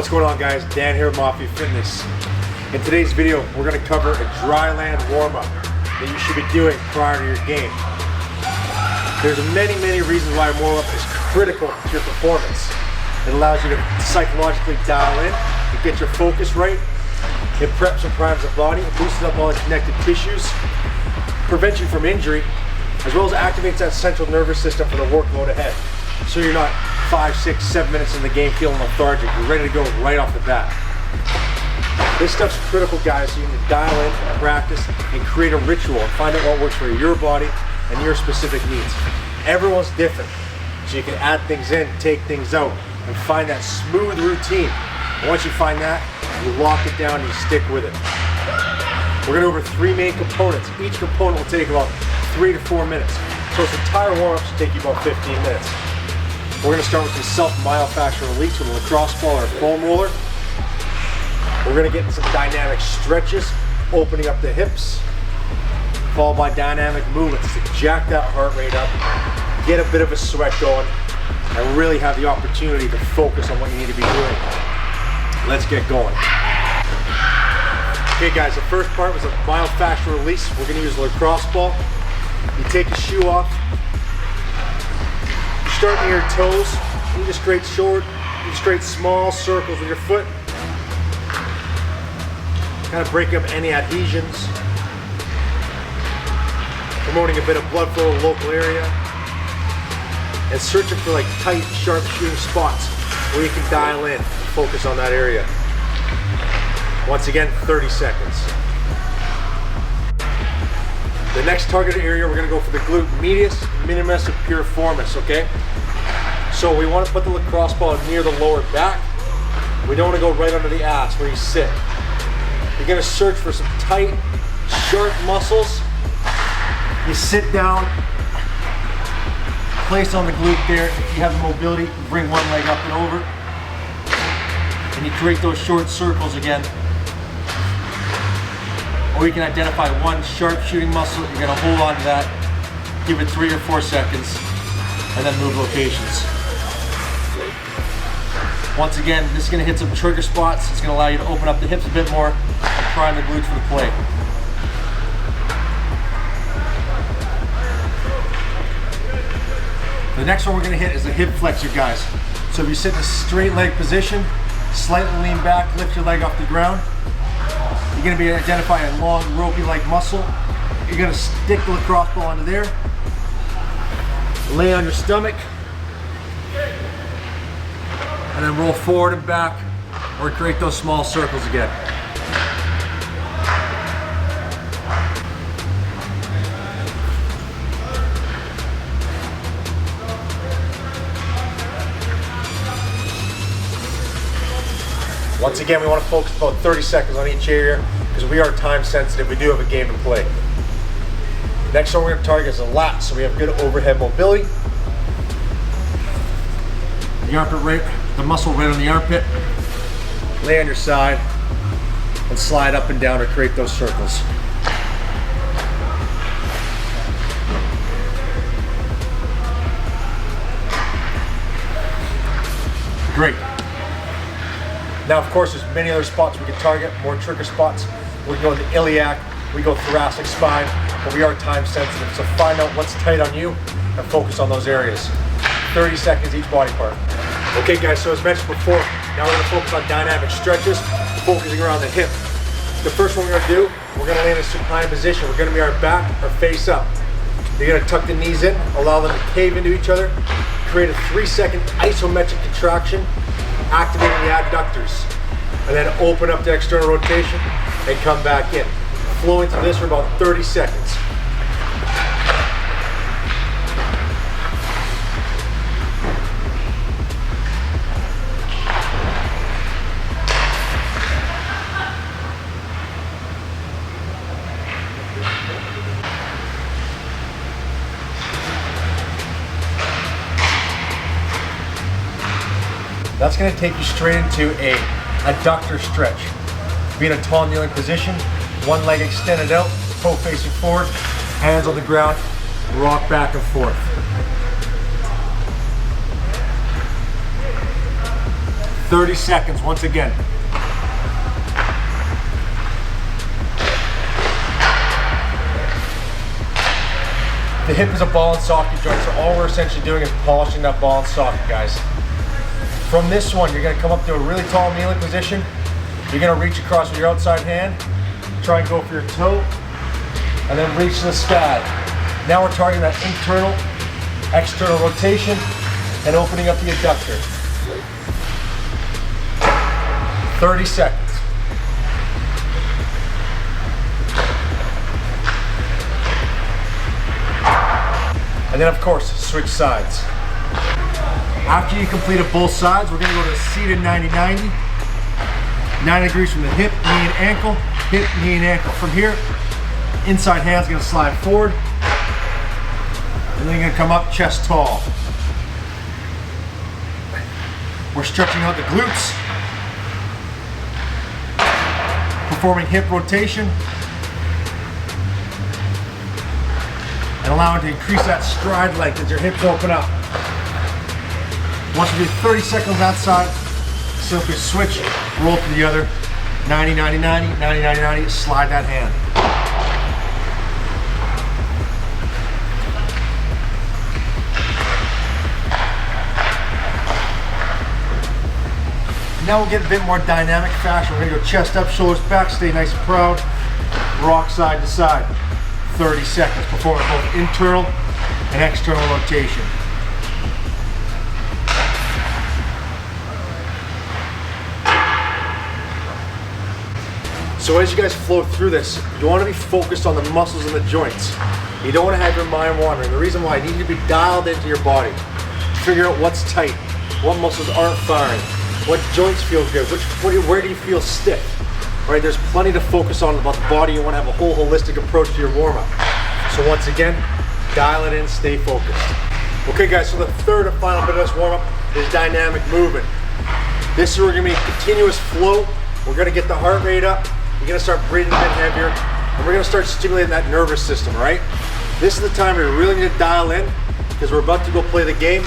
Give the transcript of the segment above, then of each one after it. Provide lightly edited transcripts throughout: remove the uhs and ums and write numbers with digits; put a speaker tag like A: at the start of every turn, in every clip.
A: What's going on, guys? Dan here at Mafia Fitness. In today's video, we're going to cover a dry land warm-up that you should be doing prior to your game. There's many reasons why a warm-up is critical to your performance. It allows you to psychologically dial in, to get your focus right. It preps and primes the body, it boosts up all the connected tissues, prevents you from injury, as well as activates that central nervous system for the workload ahead. So you're not 5, 6, 7 minutes in the game feeling lethargic. You're ready to go right off the bat. This stuff's critical, guys, so you can dial in, practice, and create a ritual and find out what works for your body and your specific needs. Everyone's different, so you can add things in, take things out, and find that smooth routine. And once you find that, you lock it down and you stick with it. We're going to go over 3 main components. Each component will take about 3 to 4 minutes. So this entire warm-up should take you about 15 minutes. We're going to start with some self-myofascial release with a lacrosse ball or a foam roller. We're going to get some dynamic stretches, opening up the hips, followed by dynamic movements to jack that heart rate up, get a bit of a sweat going, and really have the opportunity to focus on what you need to be doing. Let's get going. Okay, guys, the first part was a myofascial release. We're going to use a lacrosse ball. You take your shoe off. You start near your toes. You just create small circles with your foot. Kind of break up any adhesions. Promoting a bit of blood flow in the local area. And searching for like tight, sharp shooting spots where you can dial in and focus on that area. Once again, 30 seconds. The next targeted area, we're going to go for the glute medius, minimus, and piriformis, okay? So we want to put the lacrosse ball near the lower back. We don't want to go right under the ass where you sit. You're going to search for some tight, sharp muscles. You sit down, place on the glute there. If you have the mobility, bring one leg up and over. And you create those short circles again. Or you can identify one sharp shooting muscle. You're going to hold on to that, give it 3 or 4 seconds, and then move locations. Once again, this is going to hit some trigger spots. It's going to allow you to open up the hips a bit more and prime the glutes for the play. The next one we're going to hit is the hip flexor, guys. So if you sit in a straight leg position, slightly lean back, lift your leg off the ground. You're going to be identifying a long ropey-like muscle. You're going to stick the lacrosse ball onto there. Lay on your stomach. And then roll forward and back, or create those small circles again. Once again, we want to focus about 30 seconds on each area because we are time sensitive. We do have a game to play. Next one we're going to target is the lats, so we have good overhead mobility. The armpit right, the muscle right on the armpit. Lay on your side and slide up and down to create those circles. Great. Now, of course, there's many other spots we can target, more trigger spots. We can go in the iliac, we go thoracic spine, but we are time sensitive. So find out what's tight on you and focus on those areas. 30 seconds each body part. Okay, guys, so as mentioned before, now we're gonna focus on dynamic stretches, focusing around the hip. The first one we're gonna do, we're gonna lay in a supine position. We're gonna be our back, our face up. You're gonna tuck the knees in, allow them to cave into each other, create a 3-second isometric contraction, activating the adductors, and then open up the external rotation and come back in. Flowing through this for about 30 seconds. That's going to take you straight into a adductor stretch. Be in a tall kneeling position, one leg extended out, toe facing forward, hands on the ground, rock back and forth. 30 seconds once again. The hip is a ball and socket joint, so all we're essentially doing is polishing that ball and socket, guys. From this one, you're gonna come up to a really tall kneeling position. You're gonna reach across with your outside hand, try and go for your toe, and then reach to the sky. Now we're targeting that internal, external rotation and opening up the adductor. 30 seconds. And then of course, switch sides. After you completed both sides, we're gonna go to a seated 90-90. 90 degrees from the hip, knee and ankle, hip, knee and ankle. From here, inside hand's gonna slide forward. And then you're gonna come up chest tall. We're stretching out the glutes. Performing hip rotation. And allowing to increase that stride length as your hips open up. Once you do 30 seconds on that side, simply switch, roll to the other. 90-90-90, 90-90-90, slide that hand. Now we'll get a bit more dynamic fashion. We're gonna go chest up, shoulders back, stay nice and proud. Rock side to side. 30 seconds, performing both internal and external rotation. So as you guys flow through this, you want to be focused on the muscles and the joints. You don't want to have your mind wandering. The reason why, you need to be dialed into your body. Figure out what's tight, what muscles aren't firing, what joints feel good, where do you feel stiff. Right, there's plenty to focus on about the body. You want to have a whole holistic approach to your warm-up. So once again, dial it in, stay focused. Okay guys, so the third and final bit of this warm-up is dynamic movement. This is where we're going to be continuous flow. We're going to get the heart rate up. You're going to start breathing a bit heavier. And we're going to start stimulating that nervous system, right? This is the time where you really need to dial in because we're about to go play the game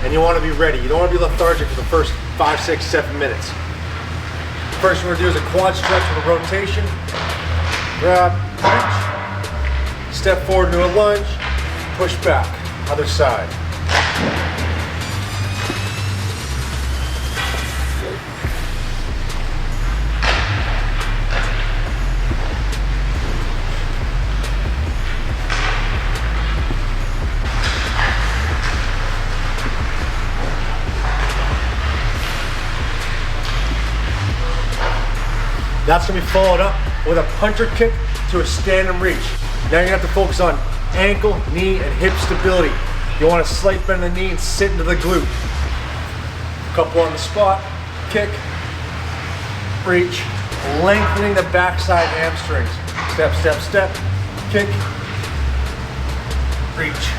A: and you want to be ready. You don't want to be lethargic for the first 5, 6, 7 minutes. First we're going to do is a quad stretch with a rotation. Grab, reach, step forward into a lunge, push back, other side. That's going to be followed up with a puncher kick to a stand and reach. Now you're going to have to focus on ankle, knee, and hip stability. You want to slight bend the knee and sit into the glute. Couple on the spot, kick, reach, lengthening the backside hamstrings. Step, step, step, kick, reach.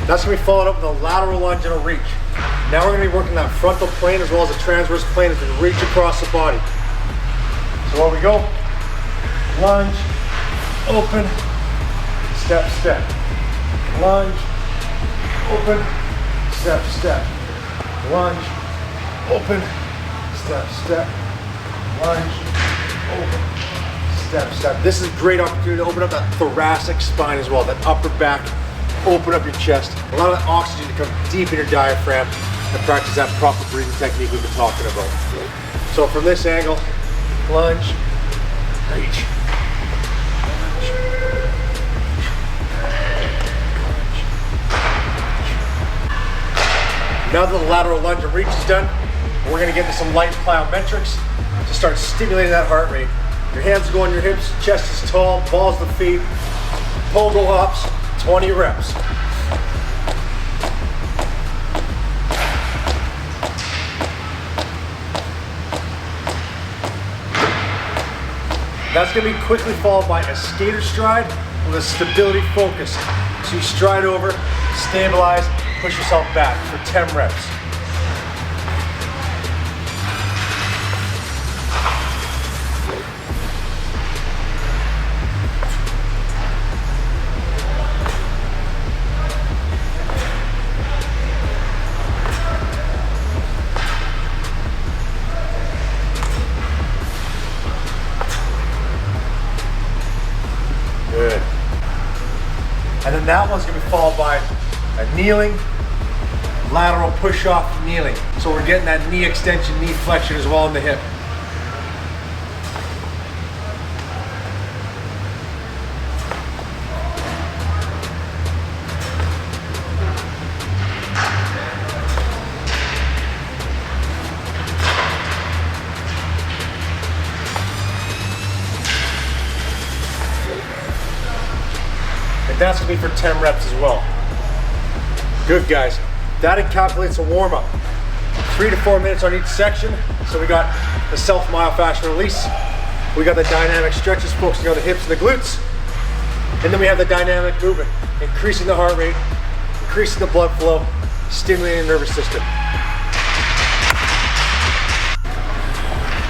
A: That's going to be followed up with a lateral lunge and a reach. Now we're going to be working that frontal plane as well as the transverse plane as we reach across the body. So while we go, lunge, open, step, step. Lunge, open, step, step. Lunge, open, step, step. Lunge, open, step, step. This is a great opportunity to open up that thoracic spine as well, that upper back. Open up your chest, allow that oxygen to come deep in your diaphragm and practice that proper breathing technique we've been talking about. So from this angle, lunge, reach. Now that the lateral lunge and reach is done, we're going to get into some light plyometrics to start stimulating that heart rate. Your hands go on your hips, chest is tall, balls to the feet, pogo hops. 20 reps. That's going to be quickly followed by a skater stride with a stability focus. So you stride over, stabilize, push yourself back for 10 reps. And then that one's gonna be followed by a kneeling, lateral push off kneeling. So we're getting that knee extension, knee flexion as well in the hip. And that's gonna be for 10 reps as well. Good, guys. That encapsulates a warm-up. 3 to 4 minutes on each section. So we got the self-myofascial release. We got the dynamic stretches focusing on the hips and the glutes. And then we have the dynamic movement, increasing the heart rate, increasing the blood flow, stimulating the nervous system.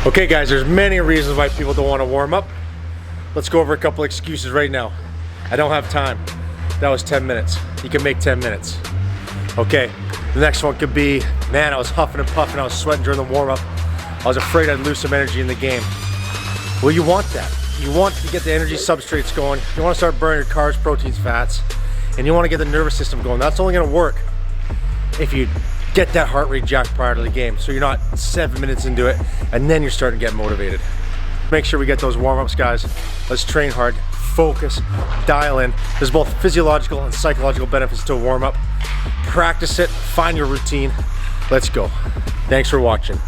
A: Okay guys, there's many reasons why people don't want to warm up. Let's go over a couple excuses right now. I don't have time. That was 10 minutes. You can make 10 minutes. Okay, the next one could be, man, I was huffing and puffing, I was sweating during the warm-up. I was afraid I'd lose some energy in the game. Well, you want that. You want to get the energy substrates going. You want to start burning your carbs, proteins, fats, and you want to get the nervous system going. That's only going to work if you get that heart rate jacked prior to the game, so you're not 7 minutes into it and then you're starting to get motivated. Make sure we get those warm-ups, guys. Let's train hard, focus, dial in. There's both physiological and psychological benefits to a warm-up. Practice it, find your routine. Let's go. Thanks for watching.